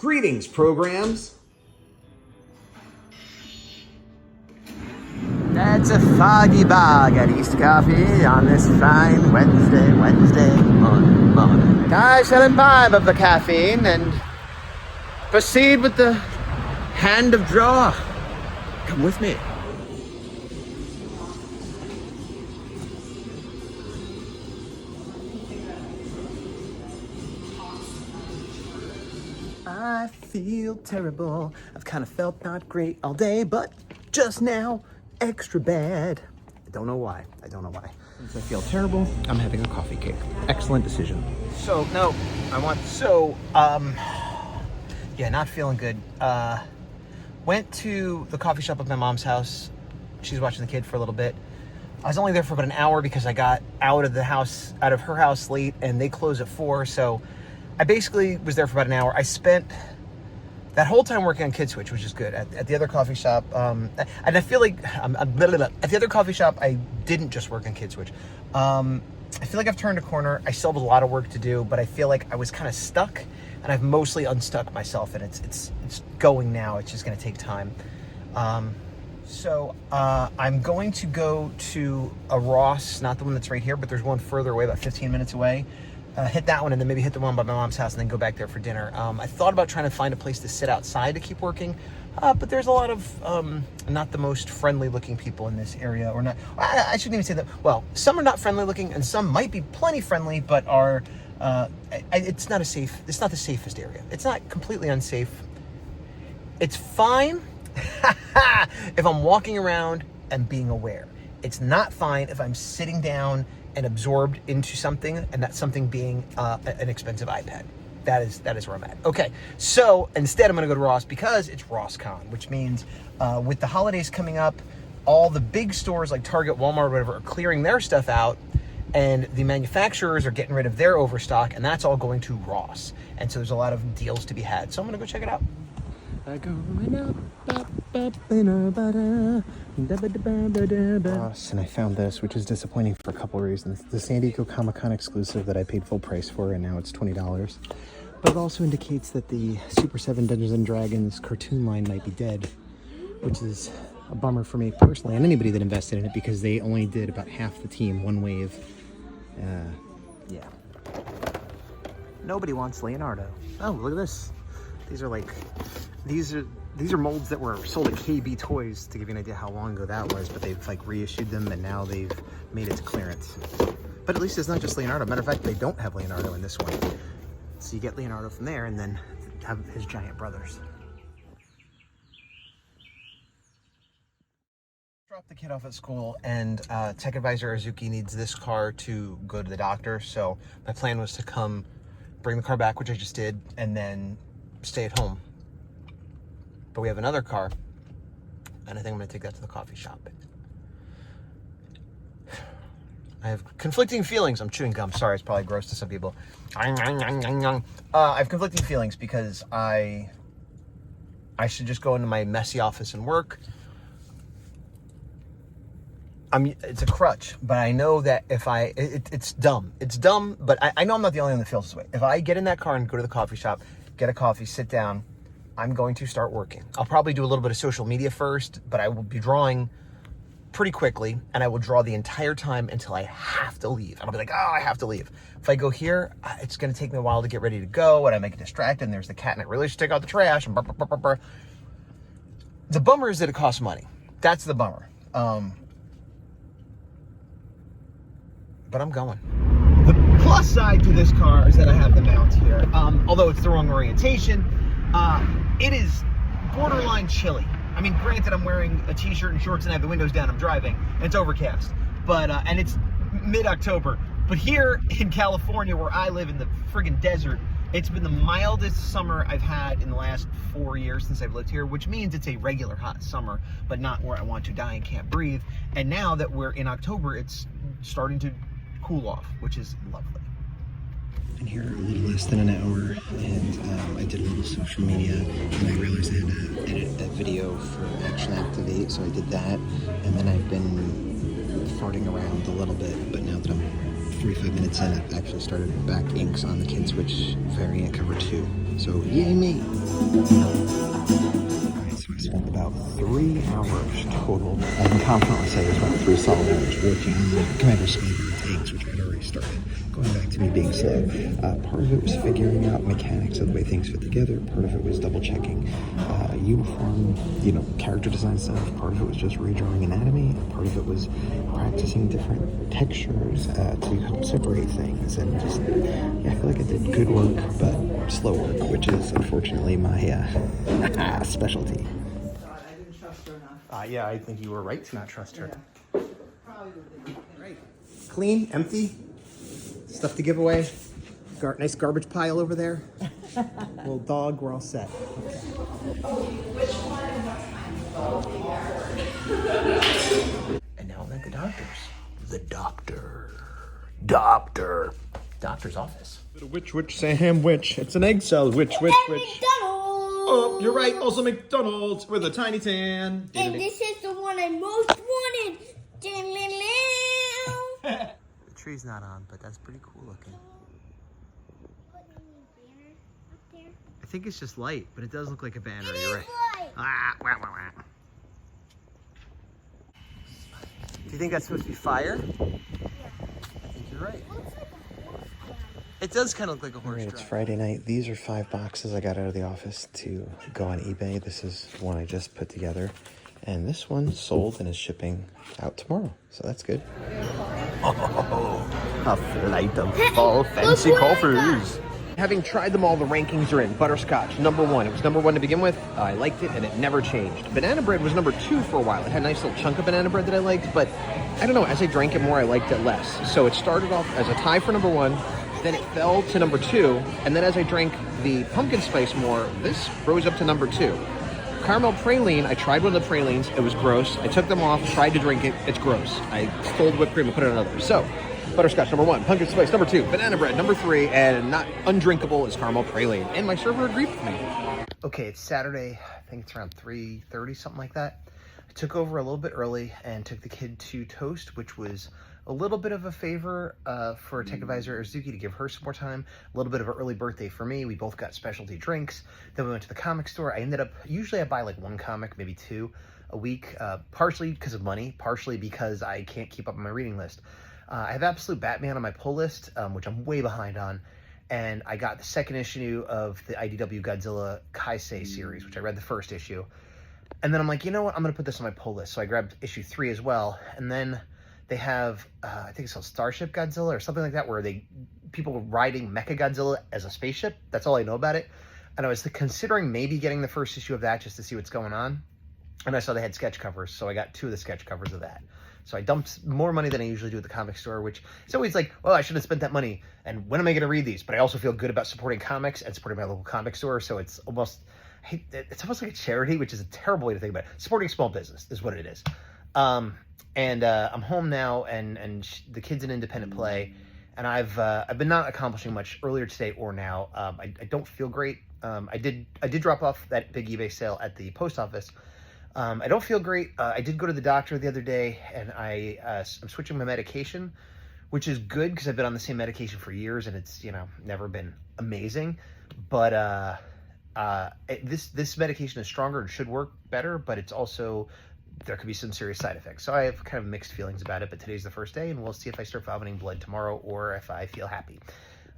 Greetings, programs. That's a foggy bog at East Coffee on this fine Wednesday morning. I shall imbibe of the caffeine and proceed with the hand of draw. Come with me. I feel terrible. I've kind of felt not great all day, but just now, extra bad. I don't know why. Since I feel terrible, I'm having a coffee cake. Excellent decision. Not feeling good. Went to the coffee shop at my mom's house. She's watching the kid for a little bit. I was only there for about an hour because I got out of her house late, and they close at 4, so I basically was there for about an hour. I spent that whole time working on Kid Switch, which is good. At the other coffee shop, and I feel like at the other coffee shop, I didn't just work on Kid Switch. I feel like I've turned a corner. I still have a lot of work to do, but I feel like I was kind of stuck, and I've mostly unstuck myself, and it's going now. It's just going to take time. So I'm going to go to a Ross, not the one that's right here, but there's one further away, about 15 minutes away. Hit that one and then maybe hit the one by my mom's house and then go back there for dinner. I thought about trying to find a place to sit outside to keep working, but there's a lot of not the most friendly looking people in this area, or not. I shouldn't even say that. Well, some are not friendly looking and some might be plenty friendly, but are. It's not the safest area. It's not completely unsafe. It's fine if I'm walking around and being aware. It's not fine if I'm sitting down and absorbed into something, and that something being an expensive iPad. That is where I'm at. Okay, so instead I'm gonna go to Ross because it's RossCon, which means with the holidays coming up, all the big stores like Target, Walmart, whatever, are clearing their stuff out, and the manufacturers are getting rid of their overstock, and that's all going to Ross. And so there's a lot of deals to be had. So I'm gonna go check it out. Ross, and I found this, which is disappointing for a couple of reasons. The San Diego Comic-Con exclusive that I paid full price for, and now it's $20. But it also indicates that the Super 7 Dungeons and Dragons cartoon line might be dead, which is a bummer for me personally, and anybody that invested in it, because they only did about half the team, one wave. Yeah. Nobody wants Leonardo. Oh, look at this. These are molds that were sold at KB Toys, to give you an idea how long ago that was, but they've like reissued them and now they've made it to clearance. But at least it's not just Leonardo. Matter of fact, they don't have Leonardo in this one. So you get Leonardo from there and then have his giant brothers. Drop the kid off at school, and Tech Advisor Azuki needs this car to go to the doctor. So my plan was to come bring the car back, which I just did, and then stay at home. But we have another car, and I think I'm going to take that to the coffee shop. I have conflicting feelings. I'm chewing gum. Sorry, it's probably gross to some people. I have conflicting feelings because I should just go into my messy office and work. It's a crutch, but I know that if it's dumb. It's dumb, but I know I'm not the only one that feels this way. If I get in that car and go to the coffee shop, get a coffee, sit down, I'm going to start working. I'll probably do a little bit of social media first, but I will be drawing pretty quickly, and I will draw the entire time until I have to leave. And I'll be like, oh, I have to leave. If I go here, it's going to take me a while to get ready to go, and I may get distracted, and there's the cat, and I really should take out the trash, and The bummer is that it costs money. That's the bummer. But I'm going. The plus side to this car is that I have the mount here. Although it's the wrong orientation, it is borderline chilly. I mean, granted, I'm wearing a t-shirt and shorts and I have the windows down, I'm driving, and it's overcast. But, and it's mid-October. But here in California, where I live in the friggin' desert, it's been the mildest summer I've had in the last 4 years since I've lived here, which means it's a regular hot summer, but not where I want to die and can't breathe. And now that we're in October, it's starting to cool off, which is lovely. Been here a little less than an hour, and I did a little social media, and I realized I had to edit that video for Action Activate, so I did that, and then I've been farting around a little bit, but now that I'm 45 minutes in, I've actually started back inks on the Kid Switch variant cover 2, so yay me! Alright, so I spent about 3 hours total. I can confidently say it was about 3 solid hours working on the Commander Speeder takes, which I'd already started. Going back to me being slow. Part of it was figuring out mechanics of the way things fit together. Part of it was double checking uniform, character design stuff. Part of it was just redrawing anatomy. And part of it was practicing different textures to help separate things. And just, I feel like I did good work, but slow work, which is unfortunately my specialty. I didn't trust her enough. Yeah, I think you were right to not trust her. Yeah. Probably would be. Right. Clean, empty, stuff to give away. Nice garbage pile over there. Little dog, we're all set. And now I'm at the doctor's. The doctor's office. Which sandwich? It's an egg salad. Which? McDonald's. Oh, you're right. Also McDonald's with a tiny tan. And this is the one I most wanted. The tree's not on, but that's pretty cool looking. I think it's just light, but it does look like a banner. You're right. Wah, wah, wah. Do you think that's supposed to be fire? Yeah. I think you're right. It does kind of look like a horse. It's Friday night. These are 5 boxes I got out of the office to go on eBay. This is one I just put together. And this one sold and is shipping out tomorrow. So that's good. Oh, a flight of fall fancy coffers. Having tried them all, the rankings are in. Butterscotch, #1. It was #1 to begin with. I liked it, and it never changed. Banana bread was #2 for a while. It had a nice little chunk of banana bread that I liked, but I don't know. As I drank it more, I liked it less. So it started off as a tie for #1, then it fell to #2, and then as I drank the pumpkin spice more, this rose up to #2. Caramel praline, I tried one of the pralines. It was gross. I took them off, tried to drink it. It's gross. I stole the whipped cream and put it on others. So, butterscotch #1, pumpkin spice #2, banana bread #3, and not undrinkable is caramel praline. And my server agreed with me. Okay, it's Saturday. I think it's around 3:30, something like that. I took over a little bit early and took the kid to Toast, which was a little bit of a favor for Tech Advisor Azuki to give her some more time. A little bit of an early birthday for me. We both got specialty drinks. Then we went to the comic store. I ended up, usually I buy like 1 comic, maybe 2 a week, partially because of money, partially because I can't keep up on my reading list. I have Absolute Batman on my pull list, which I'm way behind on. And I got the 2nd issue of the IDW Godzilla Kaisei series, which I read the 1st issue. And then I'm like, you know what? I'm going to put this on my pull list. So I grabbed issue 3 as well. And then they have, I think it's called Starship Godzilla or something like that, where people riding Mecha Godzilla as a spaceship. That's all I know about it. And I was considering maybe getting the 1st issue of that just to see what's going on. And I saw they had sketch covers, so I got 2 of the sketch covers of that. So I dumped more money than I usually do at the comic store, which is always like, well, I should have spent that money. And when am I going to read these? But I also feel good about supporting comics and supporting my local comic store. So it's almost like a charity, which is a terrible way to think about it. Supporting small business is what it is. I'm home now, and the kid's in independent play, and I've been not accomplishing much earlier today or now. I don't feel great. I did drop off that big eBay sale at the post office. I don't feel great. I did go to the doctor the other day, and I'm switching my medication, which is good because I've been on the same medication for years, and it's never been amazing. But this medication is stronger and should work better, but it's also, there could be some serious side effects. So I have kind of mixed feelings about it, but today's the first day, and we'll see if I start vomiting blood tomorrow or if I feel happy.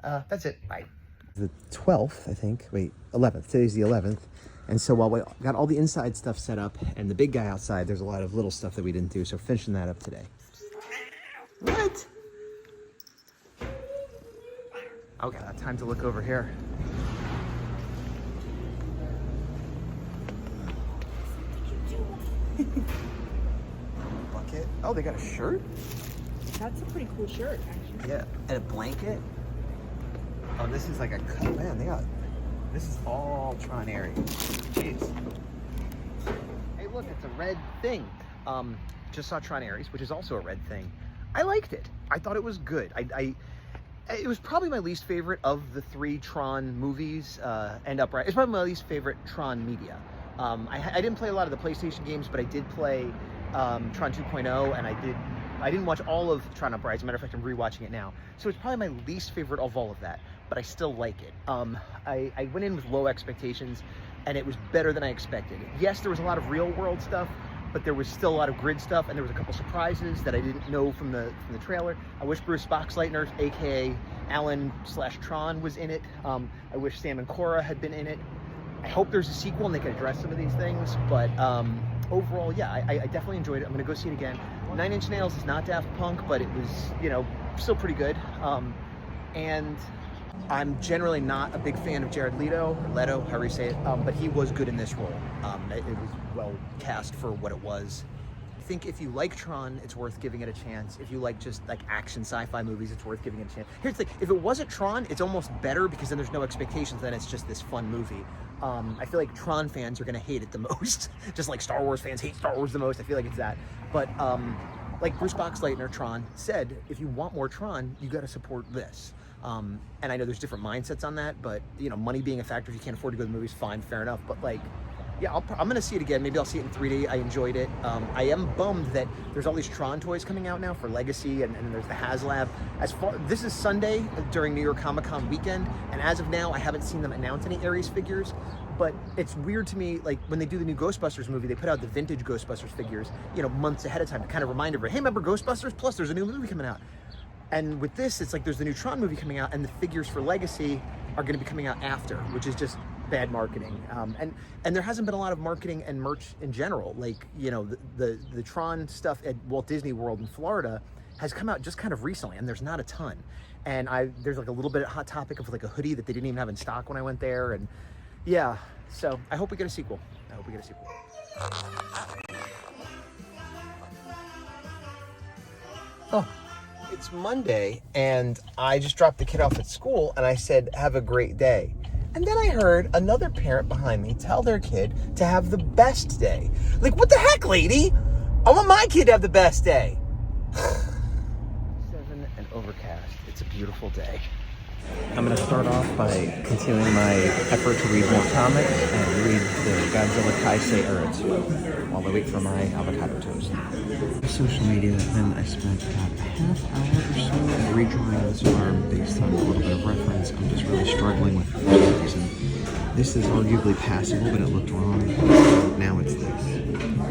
That's it. Bye. The 12th, I think. Wait, 11th. Today's the 11th. And so while we got all the inside stuff set up and the big guy outside, there's a lot of little stuff that we didn't do. So finishing that up today. What? Okay, time to look over here. Bucket. Oh, they got a shirt? That's a pretty cool shirt, actually. Yeah, and a blanket. Oh, this is like a cut. Man, this is all Tron Ares. Jeez. Hey, look, it's a red thing. Just saw Tron Ares, which is also a red thing. I liked it. I thought it was good. It was probably my least favorite of the 3 Tron movies and Upright. It's probably my least favorite Tron media. I didn't play a lot of the PlayStation games, but I did play Tron 2.0, and I didn't watch all of Tron Uprise. As a matter of fact, I'm rewatching it now. So it's probably my least favorite of all of that, but I still like it. I went in with low expectations. and it was better than I expected. Yes, there was a lot of real world stuff, but there was still a lot of grid stuff, and there was a couple surprises that I didn't know from the trailer. I wish Bruce Boxleitner, aka Alan/Tron, was in it. I wish Sam and Cora had been in it. I hope there's a sequel and they can address some of these things, but overall, yeah, I definitely enjoyed it. I'm gonna go see it again. 9 Inch Nails is not Daft Punk, but it was, you know, still pretty good. And I'm generally not a big fan of Jared Leto, however you say it, but he was good in this role. It was well cast for what it was. I think if you like Tron, it's worth giving it a chance. If you like just like action sci-fi movies, it's worth giving it a chance. Here's the thing, if it wasn't Tron, it's almost better because then there's no expectations, then it's just this fun movie. I feel like Tron fans are gonna hate it the most, just like Star Wars fans hate Star Wars the most. I feel like it's that. But like Bruce Boxleitner, Tron, said, if you want more Tron, you gotta support this. And I know there's different mindsets on that, but you know, money being a factor, if you can't afford to go to the movies, fine, fair enough. But like, yeah, I'm gonna see it again. Maybe I'll see it in 3D. I enjoyed it. I am bummed that there's all these Tron toys coming out now for Legacy, and there's the HasLab. This is Sunday during New York Comic Con weekend, and as of now, I haven't seen them announce any Ares figures. But it's weird to me, like when they do the new Ghostbusters movie, they put out the vintage Ghostbusters figures, you know, months ahead of time to kind of remind everybody, hey, remember Ghostbusters? Plus, there's a new movie coming out. And with this, it's like there's the new Tron movie coming out, and the figures for Legacy are going to be coming out after, which is just bad marketing. And there hasn't been a lot of marketing and merch in general. Like, you know, the Tron stuff at Walt Disney World in Florida has come out just kind of recently, and there's not a ton. And there's like a little bit of Hot Topic of like a hoodie that they didn't even have in stock when I went there. And yeah, so I hope we get a sequel. Oh. It's Monday, and I just dropped the kid off at school, and I said, have a great day. And then I heard another parent behind me tell their kid to have the best day. Like, what the heck, lady? I want my kid to have the best day. 7 and overcast. It's a beautiful day. I'm going to start off by continuing my effort to read more comics and read the Godzilla Kaisei Uratsu while I wait for my avocado toast. Social media, then I spent about a half hour or so redrawing this arm based on a little bit of reference. I'm just really struggling with it for some reason. This is arguably passable, but it looked wrong. So now it's this.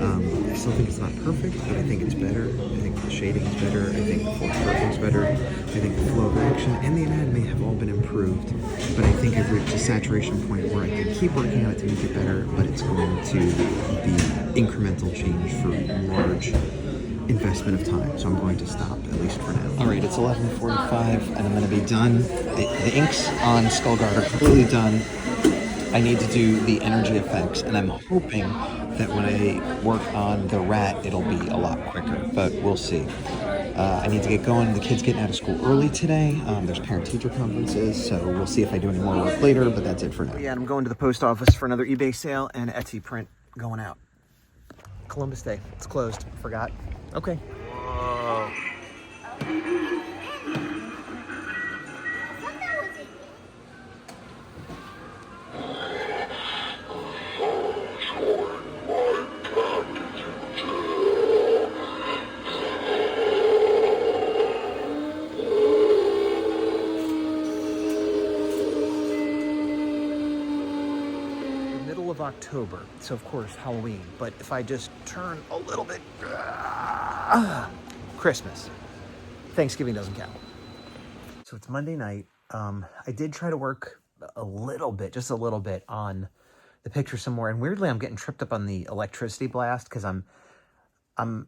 I still think it's not perfect, but I think it's better. I think the shading is better. I think the force is better. I think the flow of action and the anatomy have all been improved. But I think I've reached a saturation point where I can keep working on it to make it better, but it's going to be incremental change for large investment of time. So I'm going to stop, at least for now. All right, it's 11:45, and I'm going to be done. The inks on Skullguard are completely done. I need to do the energy effects, and I'm hoping that when I work on the rat, it'll be a lot quicker, but we'll see. I need to get going. The kid's getting out of school early today. There's parent-teacher conferences, so we'll see if I do any more work later, but that's it for now. Yeah, I'm going to the post office for another eBay sale and Etsy print going out. Columbus Day. It's closed. Forgot. Okay. Whoa. October, so of course Halloween, but if I just turn a little bit, Christmas. Thanksgiving doesn't count. So it's Monday night. I did try to work a little bit, just a little bit, on the picture some more, and weirdly I'm getting tripped up on the electricity blast because I'm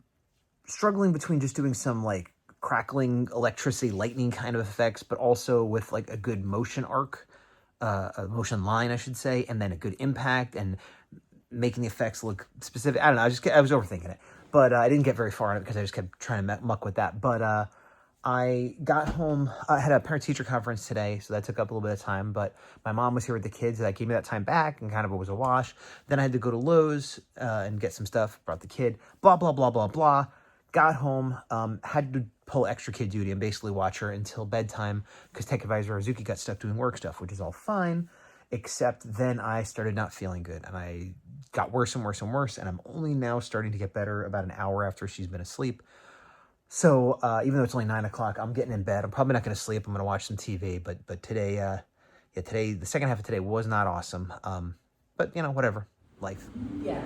struggling between just doing some like crackling electricity lightning kind of effects, but also with like a good motion arc. A motion line, I should say, and then a good impact and making the effects look specific. I don't know. I was overthinking it, but I didn't get very far on it because I just kept trying to muck with that. But I got home. I had a parent-teacher conference today, so that took up a little bit of time. But my mom was here with the kids. That gave me that time back, and kind of it was a wash. Then I had to go to Lowe's and get some stuff. Brought the kid. Blah blah blah blah blah. Got home. Had to pull extra kid duty and basically watch her until bedtime because Tech Advisor Azuki got stuck doing work stuff, which is all fine, except then I started not feeling good and I got worse and worse and worse, and I'm only now starting to get better about an hour after she's been asleep. So even though it's only 9 o'clock, I'm getting in bed. I'm probably not going to sleep. I'm going to watch some TV, but today, the second half of today was not awesome. but you know, whatever. Life. Yeah.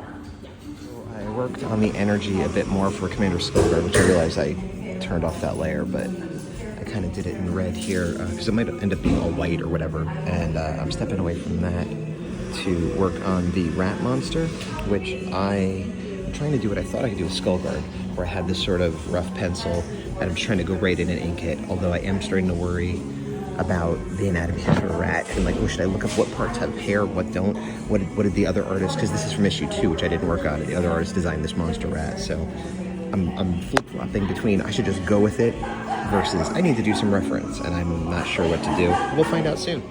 So I worked on the energy a bit more for Commander Skullguard, which I realized I turned off that layer, but I kind of did it in red here because it might end up being all white or whatever. And I'm stepping away from that to work on the rat monster, which I'm trying to do what I thought I could do with Skullguard, where I had this sort of rough pencil and I'm just trying to go right in and ink it, although I am starting to worry about the anatomy of a rat and like, oh, should I look up what parts have hair, what don't, what did the other artist, because this is from issue 2, which I didn't work on, the other artist designed this monster rat, so I'm flip-flopping between I should just go with it versus I need to do some reference, and I'm not sure what to do. We'll find out soon.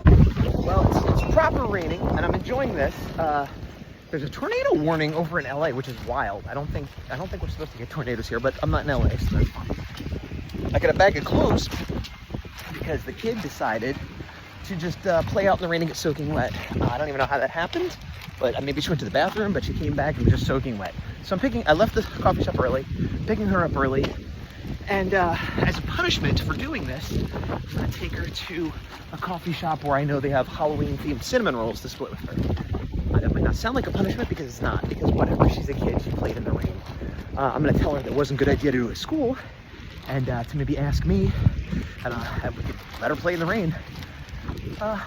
Well, it's proper raining, and I'm enjoying this. There's a tornado warning over in LA, which is wild. I don't think we're supposed to get tornadoes here, but I'm not in LA, so that's fine. I got a bag of clothes because the kid decided to just play out in the rain and get soaking wet. I don't even know how that happened, but maybe she went to the bathroom, but she came back and was just soaking wet. So I left the coffee shop early, picking her up early, and as a punishment for doing this, I'm gonna take her to a coffee shop where I know they have Halloween-themed cinnamon rolls to split with her. That might not sound like a punishment because it's not, because whatever, she's a kid, she played in the rain. I'm gonna tell her that it wasn't a good idea to do it at school, and to maybe ask me, and we could let her play in the rain.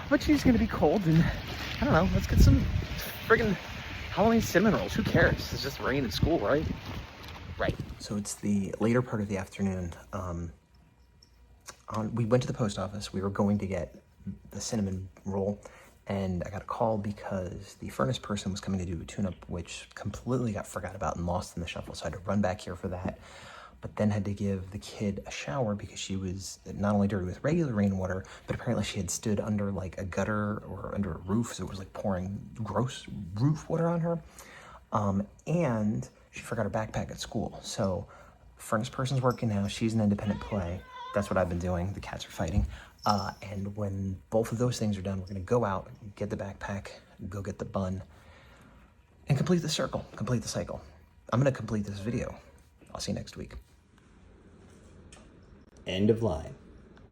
But she's gonna be cold, and I don't know, let's get some friggin' Halloween cinnamon rolls. Who cares? It's just rain at school, right? Right. So it's the later part of the afternoon. We went to the post office. We were going to get the cinnamon roll, and I got a call because the furnace person was coming to do a tune-up, which completely got forgot about and lost in the shuffle, so I had to run back here for that. But then had to give the kid a shower because she was not only dirty with regular rainwater, but apparently she had stood under like a gutter or under a roof, so it was like pouring gross roof water on her. And she forgot her backpack at school. So furnace person's working now, she's an independent play. That's what I've been doing, the cats are fighting. And when both of those things are done, we're gonna go out, get the backpack, go get the bun, and complete the circle, complete the cycle. I'm gonna complete this video. I'll see you next week. End of line.